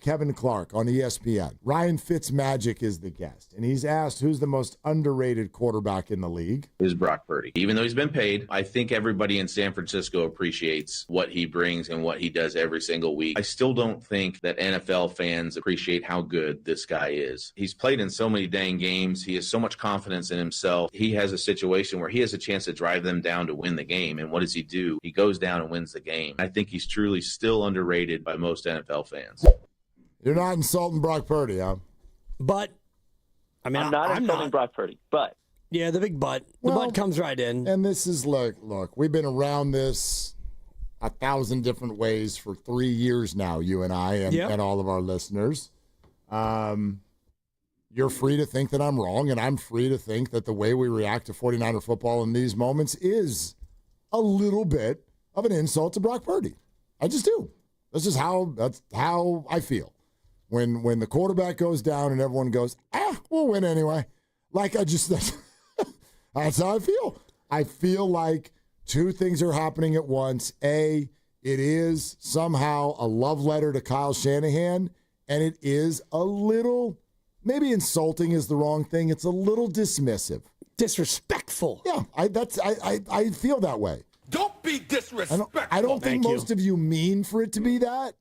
Kevin Clark on ESPN. Ryan Fitzmagic is the guest, and he's asked who's the most underrated quarterback in the league. Is Brock Purdy. Even though he's been paid, I think everybody in San Francisco appreciates what he brings and what he does every single week. I still don't think that NFL fans appreciate how good this guy is. He's played in so many dang games. He has so much confidence in himself. He has a situation where he has a chance to drive them down to win the game. And what does he do? He goes down and wins the game. I think he's truly still underrated by most NFL fans. You're not insulting Brock Purdy, huh? But, I mean, I'm not insulting Brock Purdy, but. Yeah, the big but. The but comes right in. And this is, look, we've been around this 1,000 different ways for 3 years now, you and I and all of our listeners. You're free to think that I'm wrong, and I'm free to think that the way we react to 49er football in these moments is a little bit of an insult to Brock Purdy. I just do. That's how I feel. When the quarterback goes down and everyone goes, we'll win anyway. That's how I feel. I feel like two things are happening at once. A, it is somehow a love letter to Kyle Shanahan, and it is a little, maybe insulting is the wrong thing. It's a little dismissive. Disrespectful. Yeah, I feel that way. Don't be disrespectful. I don't think most of you mean for it to be that.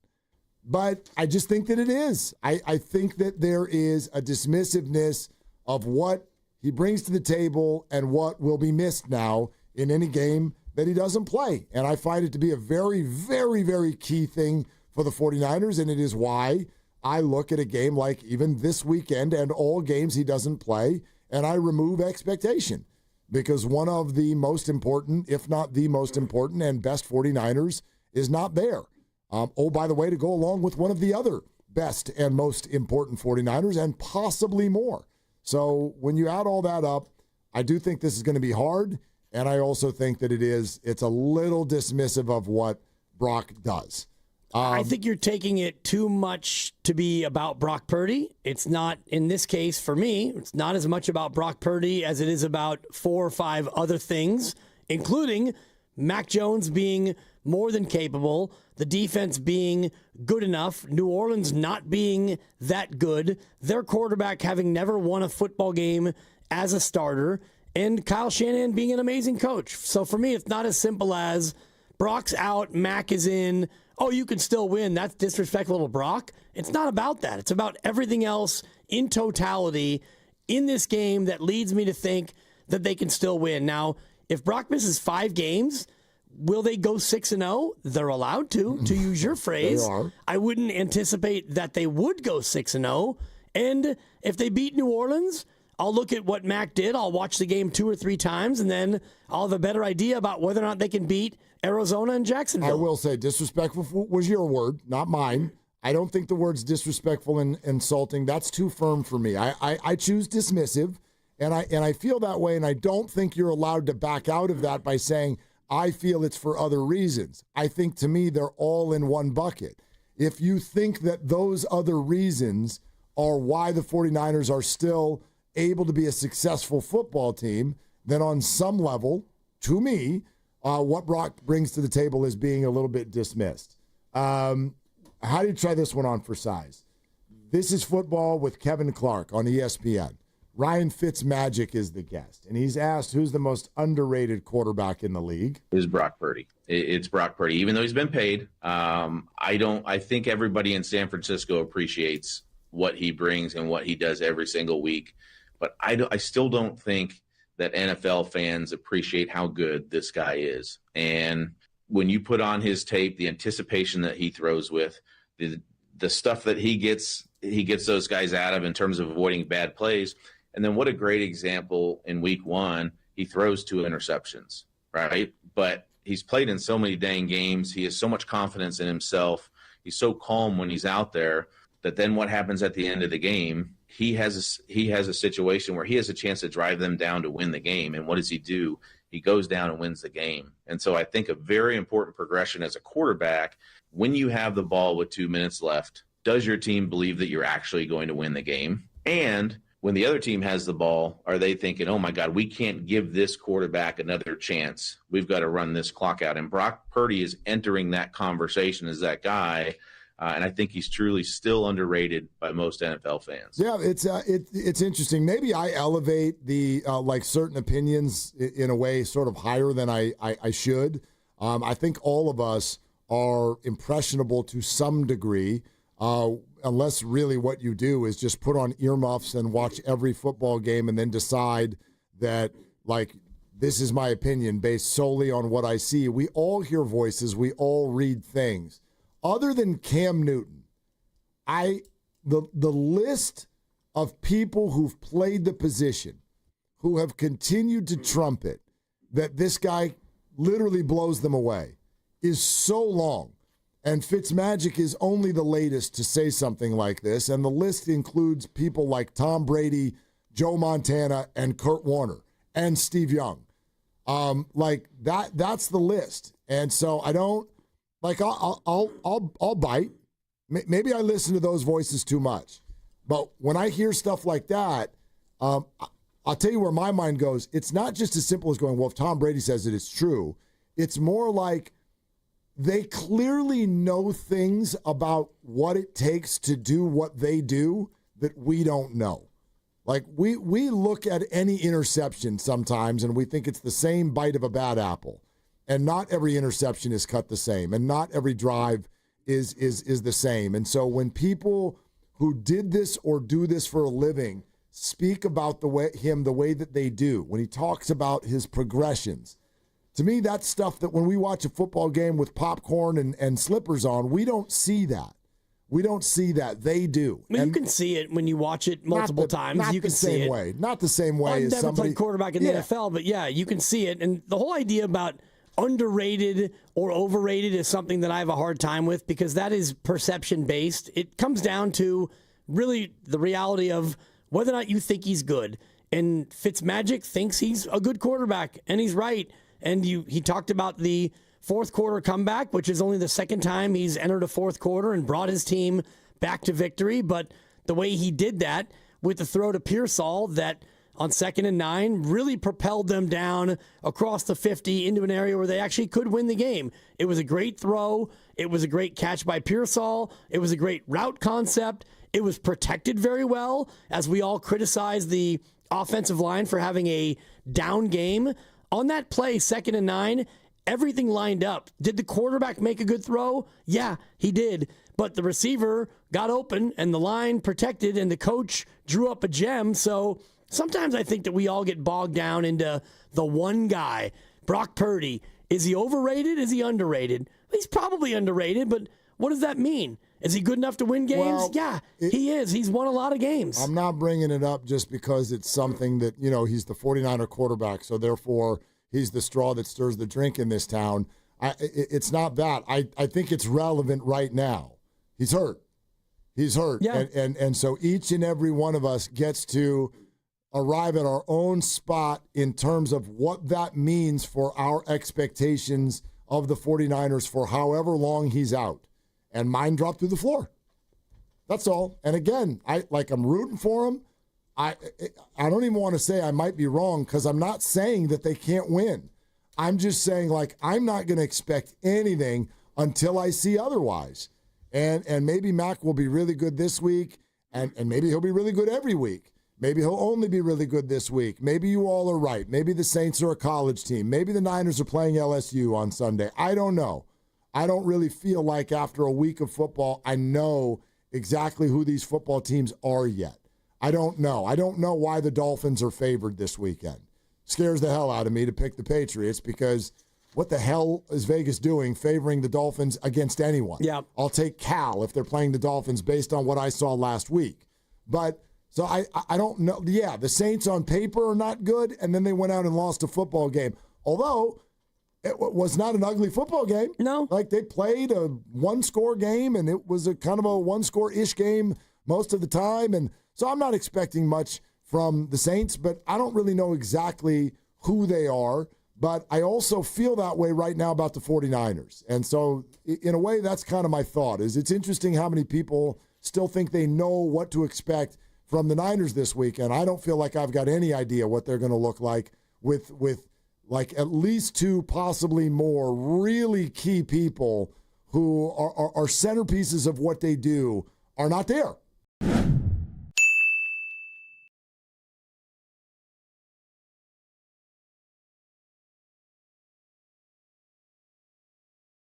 But I just think that it is. I think that there is a dismissiveness of what he brings to the table and what will be missed now in any game that he doesn't play. And I find it to be a very, very, very key thing for the 49ers, and it is why I look at a game like even this weekend and all games he doesn't play, and I remove expectation. Because one of the most important, if not the most important and best 49ers is not there. By the way, to go along with one of the other best and most important 49ers and possibly more. So when you add all that up, I do think this is going to be hard, and I also think that it's a little dismissive of what Brock does. I think you're taking it too much to be about Brock Purdy. It's not, in this case, for me, it's not as much about Brock Purdy as it is about 4 or 5 other things, including Mac Jones being more than capable, the defense being good enough, New Orleans not being that good, their quarterback having never won a football game as a starter, and Kyle Shanahan being an amazing coach. So for me, it's not as simple as Brock's out, Mac is in, oh, you can still win, that's disrespectful to Brock. It's not about that. It's about everything else in totality in this game that leads me to think that they can still win. Now, if Brock misses 5 games, will they go 6-0? They're allowed to use your phrase. I wouldn't anticipate that they would go 6-0. And if they beat New Orleans, I'll look at what Mac did. I'll watch the game 2 or 3 times, and then I'll have a better idea about whether or not they can beat Arizona and Jacksonville. I will say disrespectful was your word, not mine. I don't think the word's disrespectful and insulting. That's too firm for me. I choose dismissive, and I feel that way, and I don't think you're allowed to back out of that by saying, I feel it's for other reasons. I think, to me, they're all in one bucket. If you think that those other reasons are why the 49ers are still able to be a successful football team, then on some level, to me, what Brock brings to the table is being a little bit dismissed. How do you try this one on for size? This is Football with Kevin Clark on ESPN. Ryan Fitzmagic is the guest, and he's asked who's the most underrated quarterback in the league. Is Brock Purdy. It's Brock Purdy. Even though he's been paid, I think everybody in San Francisco appreciates what he brings and what he does every single week. But I still don't think that NFL fans appreciate how good this guy is. And when you put on his tape, the anticipation that he throws with, the stuff that he gets those guys out of in terms of avoiding bad plays. And then what a great example in week 1, he throws 2 interceptions, right? But he's played in so many dang games. He has so much confidence in himself. He's so calm when he's out there that then what happens at the end of the game, he has a situation where he has a chance to drive them down to win the game. And what does he do? He goes down and wins the game. And so I think a very important progression as a quarterback, when you have the ball with 2 minutes left, does your team believe that you're actually going to win the game? And when the other team has the ball, are they thinking, oh, my God, we can't give this quarterback another chance. We've got to run this clock out. And Brock Purdy is entering that conversation as that guy And I think he's truly still underrated by most NFL fans. Yeah, it's interesting. Maybe I elevate the like certain opinions in a way sort of higher than I should. I think all of us are impressionable to some degree, unless really what you do is just put on earmuffs and watch every football game and then decide that, like, this is my opinion based solely on what I see. We all hear voices. We all read things. Other than Cam Newton, the list of people who've played the position, who have continued to trumpet that this guy literally blows them away, is so long. And Fitzmagic is only the latest to say something like this. And the list includes people like Tom Brady, Joe Montana, and Kurt Warner, and Steve Young. Like that's the list. And so I don't, like, I'll bite. Maybe I listen to those voices too much. But when I hear stuff like that, I'll tell you where my mind goes. It's not just as simple as going, well, if Tom Brady says it, it's true. It's more like they clearly know things about what it takes to do what they do that we don't know. Like, we look at any interception sometimes and we think it's the same bite of a bad apple. And not every interception is cut the same, and not every drive is the same. And so when people who did this or do this for a living speak about the way that they do, when he talks about his progressions, to me, that's stuff that when we watch a football game with popcorn and slippers on, we don't see that. We don't see that. They do. Well, you can see it when you watch it multiple times. You can see it. Not the same way as somebody. I've never played quarterback in the NFL, but yeah, you can see it. And the whole idea about underrated or overrated is something that I have a hard time with, because that is perception based. It comes down to really the reality of whether or not you think he's good. And Fitzmagic thinks he's a good quarterback, and he's right. And he talked about the fourth quarter comeback, which is only the second time he's entered a fourth quarter and brought his team back to victory. But the way he did that with the throw to Pearsall that on 2nd and 9 really propelled them down across the 50 into an area where they actually could win the game. It was a great throw. It was a great catch by Pearsall. It was a great route concept. It was protected very well, as we all criticized the offensive line for having a down game. On that play, 2nd and 9, everything lined up. Did the quarterback make a good throw? Yeah, he did. But the receiver got open and the line protected and the coach drew up a gem. So sometimes I think that we all get bogged down into the one guy, Brock Purdy. Is he overrated? Is he underrated? He's probably underrated, but what does that mean? Is he good enough to win games? Well, yeah, he is. He's won a lot of games. I'm not bringing it up just because it's something that, he's the 49er quarterback, so therefore he's the straw that stirs the drink in this town. It's not that. I think it's relevant right now. He's hurt. Yeah. And so each and every one of us gets to arrive at our own spot in terms of what that means for our expectations of the 49ers for however long he's out. And mine dropped through the floor. That's all. And again, I'm rooting for him. I don't even want to say I might be wrong, because I'm not saying that they can't win. I'm just saying, I'm not going to expect anything until I see otherwise. And maybe Mac will be really good this week, and maybe he'll be really good every week. Maybe he'll only be really good this week. Maybe you all are right. Maybe the Saints are a college team. Maybe the Niners are playing LSU on Sunday. I don't know. I don't really feel like after a week of football, I know exactly who these football teams are yet. I don't know. I don't know why the Dolphins are favored this weekend. Scares the hell out of me to pick the Patriots, because what the hell is Vegas doing favoring the Dolphins against anyone? Yeah. I'll take Cal if they're playing the Dolphins based on what I saw last week. But so I don't know. Yeah, the Saints on paper are not good, and then they went out and lost a football game. Although it was not an ugly football game. No. They played a one-score game, and it was a kind of a one-score-ish game most of the time. And so I'm not expecting much from the Saints, but I don't really know exactly who they are. But I also feel that way right now about the 49ers. And so in a way, that's kind of my thought. It's interesting how many people still think they know what to expect from the Niners this weekend. I don't feel like I've got any idea what they're going to look like with at least two, possibly more really key people who are centerpieces of what they do are not there.